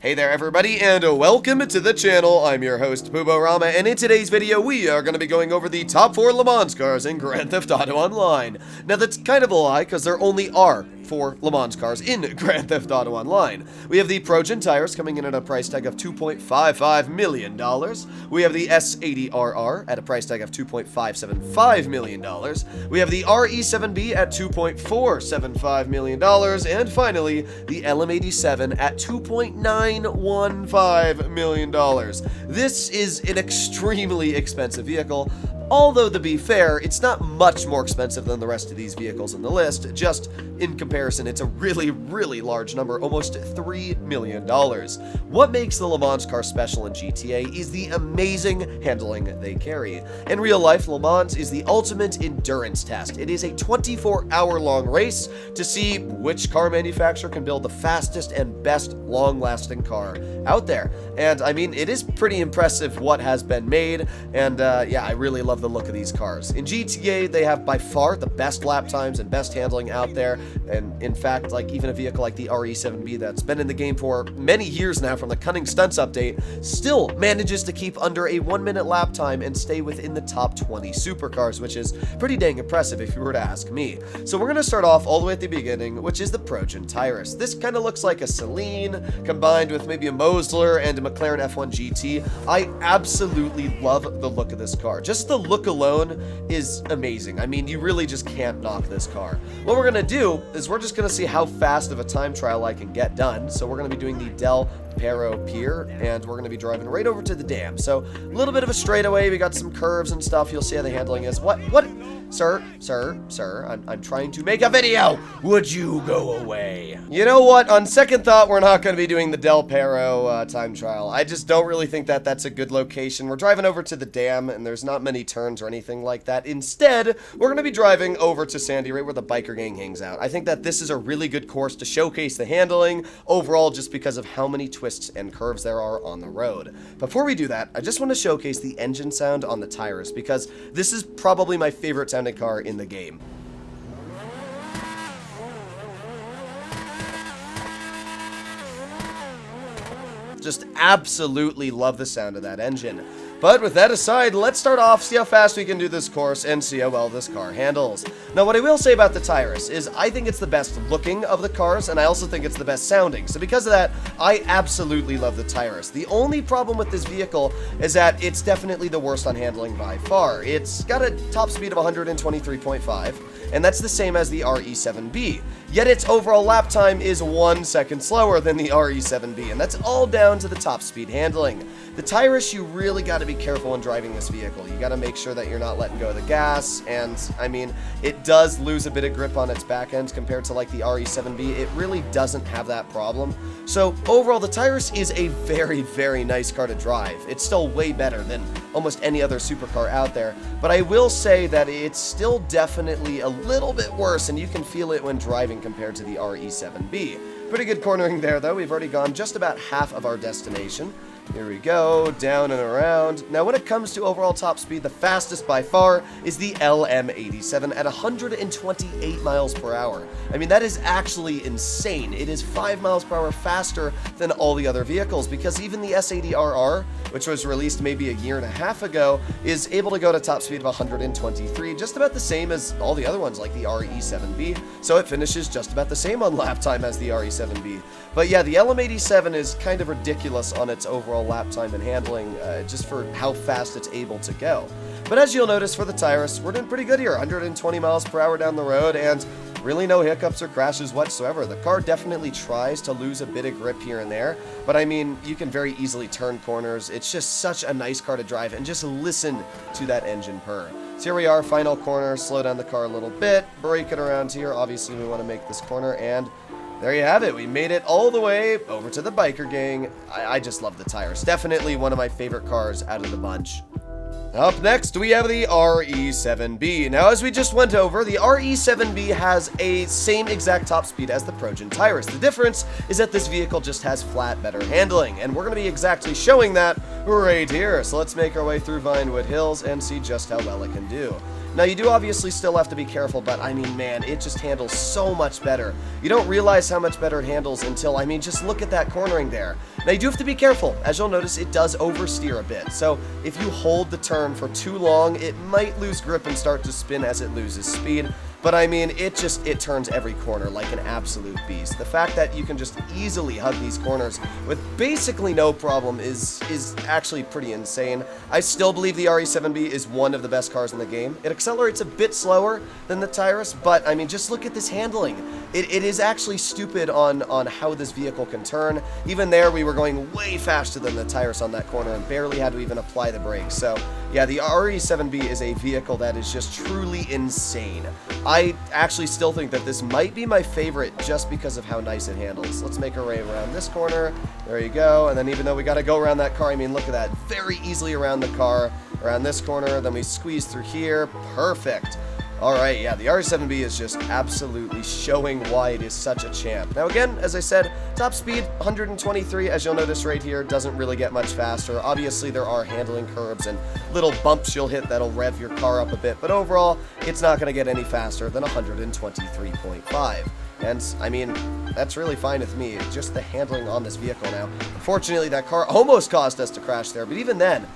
Hey there everybody, and welcome to the channel. I'm your host, Puborama, and in today's video we are going to be going over the top 4 Le Mans cars in Grand Theft Auto Online. Now that's kind of a lie, because there only are 4 Le Mans cars in Grand Theft Auto Online. We have the Progen tires coming in at a price tag of $2.55 million. We have the S80RR at a price tag of $2.575 million. We have the RE7B at $2.475 million. And finally, the LM87 at $2.915 million. This is an extremely expensive vehicle. Although, to be fair, it's not much more expensive than the rest of these vehicles in the list. Just in comparison, it's a really, really large number, almost $3 million. What makes the Le Mans car special in GTA is the amazing handling they carry. In real life, Le Mans is the ultimate endurance test. It is a 24-hour-long race to see which car manufacturer can build the fastest and best long-lasting car out there. And, I mean, it is pretty impressive what has been made, and, yeah, I really love the look of these cars. In GTA, they have by far the best lap times and best handling out there, and in fact, like even a vehicle like the RE7B that's been in the game for many years now from the Cunning Stunts update still manages to keep under a 1-minute lap time and stay within the top 20 supercars, which is pretty dang impressive if you were to ask me. So we're going to start off all the way at the beginning, which is the Progen Tyrus. This kind of looks like a Celine combined with maybe a Mosler and a McLaren F1 GT. I absolutely love the look of this car. Just the look alone is amazing. I mean, you really just can't knock this car. What we're gonna do is we're just gonna see how fast of a time trial I can get done. So we're gonna be doing the Del Perro Pier, and we're gonna be driving right over to the dam. So a little bit of a straightaway. We got some curves and stuff. You'll see how the handling is. What? Sir, I'm trying to make a video. Would you go away? You know what? On second thought, we're not going to be doing the Del Perro time trial. I just don't really think that that's a good location. We're driving over to the dam, and there's not many turns or anything like that. Instead, we're going to be driving over to Sandy, right where the biker gang hangs out. I think that this is a really good course to showcase the handling overall, just because of how many twists and curves there are on the road. Before we do that, I just want to showcase the engine sound on the Tyrus, because this is probably my favorite sounding car in the game. Just absolutely love the sound of that engine. But with that aside, let's start off, see how fast we can do this course, and see how well this car handles. Now, what I will say about the Tyrus is I think it's the best looking of the cars, and I also think it's the best sounding. So because of that, I absolutely love the Tyrus. The only problem with this vehicle is that it's definitely the worst on handling by far. It's got a top speed of 123.5, and that's the same as the RE7B. Yet its overall lap time is 1 second slower than the RE7B, and that's all down to the top speed handling. The Tyrus, you really got to be careful when driving this vehicle. You got to make sure that you're not letting go of the gas, and I mean, it does lose a bit of grip on its back end compared to like the RE7B. It really doesn't have that problem. So overall, the Tyrus is a very, very nice car to drive. It's still way better than almost any other supercar out there, but I will say that it's still definitely a little bit worse, and you can feel it when driving compared to the RE7B. Pretty good cornering there, though. We've already gone just about half of our destination. Here we go, down and around. Now, when it comes to overall top speed, the fastest by far is the LM87 at 128 miles per hour. I mean, that is actually insane. It is 5 miles per hour faster than all the other vehicles, because even the S80RR, which was released maybe a year and a half ago, is able to go to top speed of 123, just about the same as all the other ones like the RE7B, so it finishes just about the same on lap time as the RE7B. But yeah, the LM87 is kind of ridiculous on its overall lap time and handling, just for how fast it's able to go. But as you'll notice for the Tyrus, we're doing pretty good here, 120 miles per hour down the road, and really no hiccups or crashes whatsoever. The car definitely tries to lose a bit of grip here and there, but I mean, you can very easily turn corners. It's just such a nice car to drive, and just listen to that engine purr. So here we are, final corner, slow down the car a little bit, brake it around here. Obviously, we want to make this corner, and there you have it. We made it all the way over to the biker gang. I just love the Tyrus. Definitely one of my favorite cars out of the bunch. Up next, we have the RE7B. Now, as we just went over, the RE7B has a same exact top speed as the Progen Tyrus. The difference is that this vehicle just has flat, better handling, and we're going to be exactly showing that right here. So let's make our way through Vinewood Hills and see just how well it can do. Now, you do obviously still have to be careful, but I mean, man, it just handles so much better. You don't realize how much better it handles until, I mean, just look at that cornering there. Now, you do have to be careful. As you'll notice, it does oversteer a bit. So if you hold the turn for too long, it might lose grip and start to spin as it loses speed. But I mean, it turns every corner like an absolute beast. The fact that you can just easily hug these corners with basically no problem is actually pretty insane. I still believe the RE7B is one of the best cars in the game. It accelerates a bit slower than the Tyrus, but I mean, just look at this handling. It is actually stupid on how this vehicle can turn. Even there, we were going way faster than the Tyrus on that corner and barely had to even apply the brakes. So yeah, the RE7B is a vehicle that is just truly insane. I actually still think that this might be my favorite just because of how nice it handles. Let's make our way around this corner. There you go. And then even though we got to go around that car, I mean, look at that. Very easily around the car, around this corner. Then we squeeze through here. Perfect. All right, yeah, the RE7B is just absolutely showing why it is such a champ. Now again, as I said, top speed 123, as you'll notice right here, doesn't really get much faster. Obviously, there are handling curbs and little bumps you'll hit that'll rev your car up a bit, but overall, it's not going to get any faster than 123.5. And, I mean, that's really fine with me. It's just the handling on this vehicle now. Unfortunately, that car almost caused us to crash there, but even then,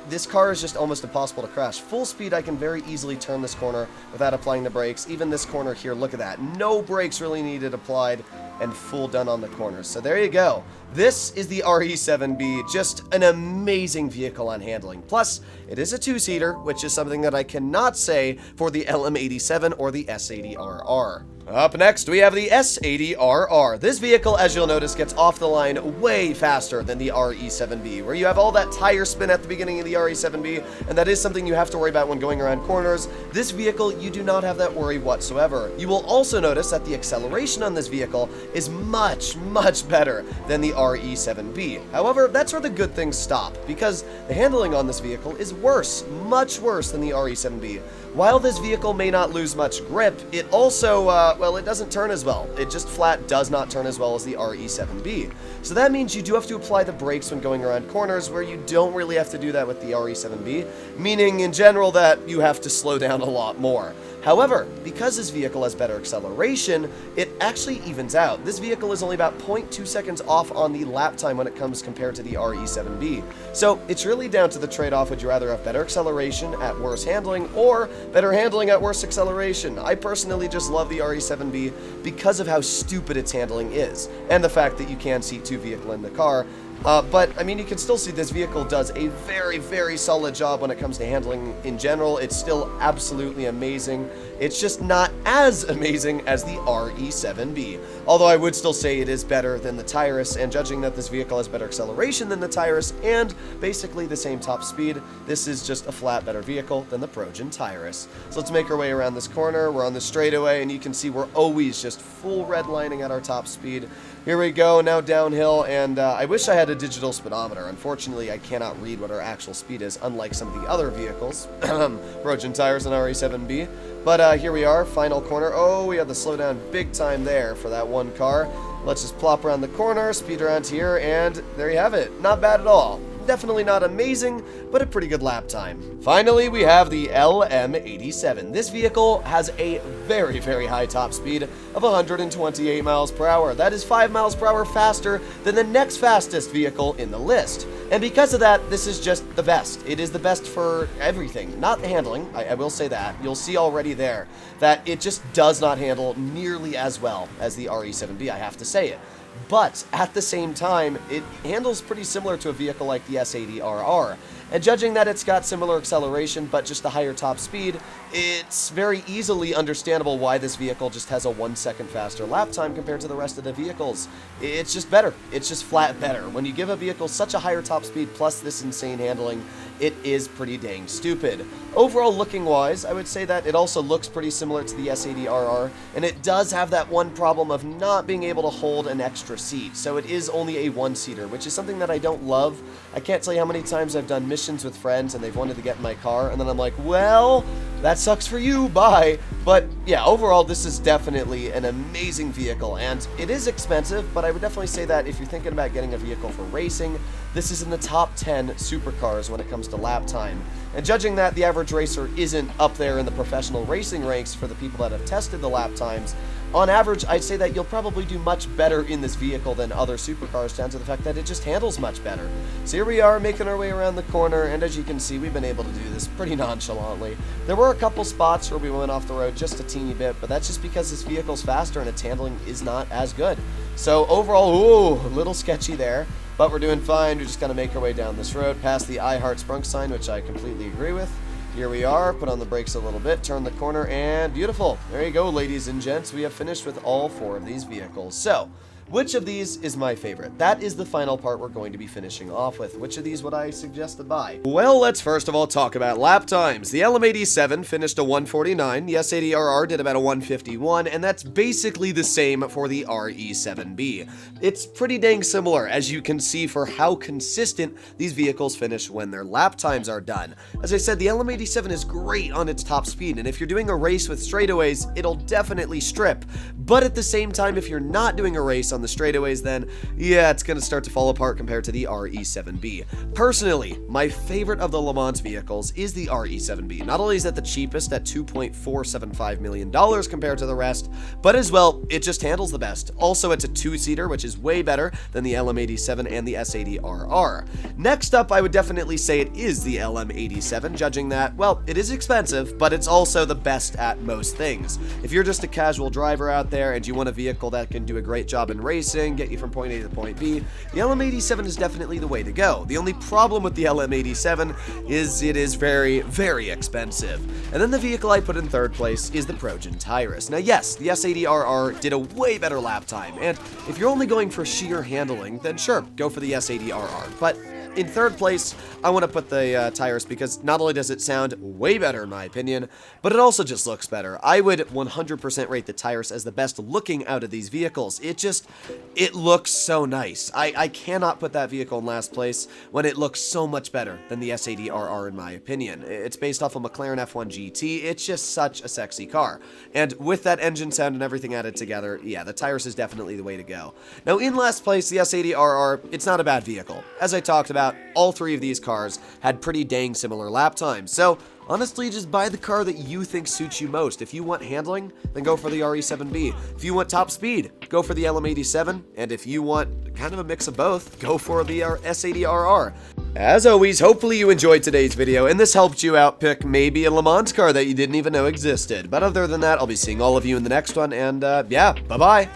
this car is just almost impossible to crash. Full speed, I can very easily turn this corner without applying the brakes. Even this corner here, look at that. No brakes really needed applied and full done on the corners. So there you go. This is the RE7B, just an amazing vehicle on handling. Plus, it is a two-seater, which is something that I cannot say for the LM87 or the S80RR. Up next, we have the S80RR. This vehicle, as you'll notice, gets off the line way faster than the RE7B, where you have all that tire spin at the beginning of the RE7B, and that is something you have to worry about when going around corners. This vehicle, you do not have that worry whatsoever. You will also notice that the acceleration on this vehicle is much, much better than the RE7B. However, that's where the good things stop, because the handling on this vehicle is worse, much worse than the RE7B. While this vehicle may not lose much grip, it also, well, it doesn't turn as well. It just flat does not turn as well as the RE7B. So that means you do have to apply the brakes when going around corners, where you don't really have to do that with the RE7B, meaning in general that you have to slow down a lot more. However, because this vehicle has better acceleration, it actually evens out. This vehicle is only about 0.2 seconds off on the lap time when it comes compared to the RE7B. So it's really down to the trade-off. Would you rather have better acceleration at worse handling or better handling at worse acceleration? I personally just love the RE7B because of how stupid its handling is, and the fact that you can seat two vehicles in the car. But, I mean, you can still see this vehicle does a very, very solid job when it comes to handling in general. It's still absolutely amazing. It's just not as amazing as the RE7B. Although I would still say it is better than the Tyrus, and judging that this vehicle has better acceleration than the Tyrus and basically the same top speed, this is just a flat better vehicle than the Progen Tyrus. So let's make our way around this corner. We're on the straightaway, and you can see we're always just full redlining at our top speed. Here we go, now downhill, and I wish I had a digital speedometer. Unfortunately, I cannot read what our actual speed is, unlike some of the other vehicles, Progen Tyrus and RE7B. But here we are, final corner. Oh, we had to slow down big time there for that one car. Let's just plop around the corner, speed around here, and there you have it. Not bad at all. Definitely not amazing, but a pretty good lap time. Finally, we have the LM87. This vehicle has a very, very high top speed of 128 miles per hour. That is 5 miles per hour faster than the next fastest vehicle in the list. And because of that, this is just the best. It is the best for everything. Not the handling, I will say that. You'll see already there that it just does not handle nearly as well as the RE7B, I have to say it. But at the same time, it handles pretty similar to a vehicle like the S80RR. And judging that it's got similar acceleration but just a higher top speed, it's very easily understandable why this vehicle just has a 1 second faster lap time compared to the rest of the vehicles. It's just better. It's just flat better. When you give a vehicle such a higher top speed plus this insane handling, it is pretty dang stupid. Overall, looking wise, I would say that it also looks pretty similar to the S80RR, and it does have that one problem of not being able to hold an extra seat, so it is only a one-seater, which is something that I don't love. I can't tell you how many times I've done missions missions with friends and they've wanted to get in my car, and then I'm like, well, that sucks for you, bye. But yeah, overall, this is definitely an amazing vehicle, and it is expensive, but I would definitely say that if you're thinking about getting a vehicle for racing, this is in the top 10 supercars when it comes to lap time. And judging that the average racer isn't up there in the professional racing ranks for the people that have tested the lap times, on average, I'd say that you'll probably do much better in this vehicle than other supercars, down to the fact that it just handles much better. So here we are making our way around the corner, and as you can see, we've been able to do this pretty nonchalantly. There were a couple spots where we went off the road just a teeny bit, but that's just because this vehicle's faster and its handling is not as good. So overall, ooh, a little sketchy there, but we're doing fine. We're just gonna make our way down this road past the I Heart Sprunk sign, which I completely agree with. Here we are, put on the brakes a little bit, turn the corner, and beautiful. There you go, ladies and gents. We have finished with all 4 of these vehicles. So, which of these is my favorite? That is the final part we're going to be finishing off with. Which of these would I suggest to buy? Well, let's first of all talk about lap times. The LM87 finished a 149, the S80RR did about a 151, and that's basically the same for the RE7B. It's pretty dang similar, as you can see, for how consistent these vehicles finish when their lap times are done. As I said, the LM87 is great on its top speed, and if you're doing a race with straightaways, it'll definitely strip. But at the same time, if you're not doing a race on the straightaways, then yeah, it's gonna start to fall apart compared to the RE7B. Personally, my favorite of the Le Mans vehicles is the RE7B. Not only is it the cheapest at $2.475 million compared to the rest, but as well, it just handles the best. Also, it's a 2-seater, which is way better than the LM87 and the S80RR. Next up, I would definitely say it is the LM87, judging that, well, it is expensive, but it's also the best at most things. If you're just a casual driver out there and you want a vehicle that can do a great job in racing, get you from point A to point B, the LM87 is definitely the way to go. The only problem with the LM87 is it is very, very expensive. And then the vehicle I put in third place is the Progen Tyrus. Now yes, the S80RR did a way better lap time, and if you're only going for sheer handling, then sure, go for the S80RR. But in third place, I want to put the Tyrus because not only does it sound way better in my opinion, but it also just looks better. I would 100% rate the Tyrus as the best looking out of these vehicles. It looks so nice. I cannot put that vehicle in last place when it looks so much better than the S80RR in my opinion. It's based off a McLaren F1 GT. It's just such a sexy car. And with that engine sound and everything added together, yeah, the Tyrus is definitely the way to go. Now in last place, the S80RR, it's not a bad vehicle. As I talked about, all 3 of these cars had pretty dang similar lap times. So honestly, just buy the car that you think suits you most. If you want handling, then go for the RE7B. If you want top speed, go for the LM87. And if you want kind of a mix of both, go for the S80RR. As always, hopefully you enjoyed today's video and this helped you out pick maybe a Le Mans car that you didn't even know existed. But other than that, I'll be seeing all of you in the next one, and yeah, bye-bye.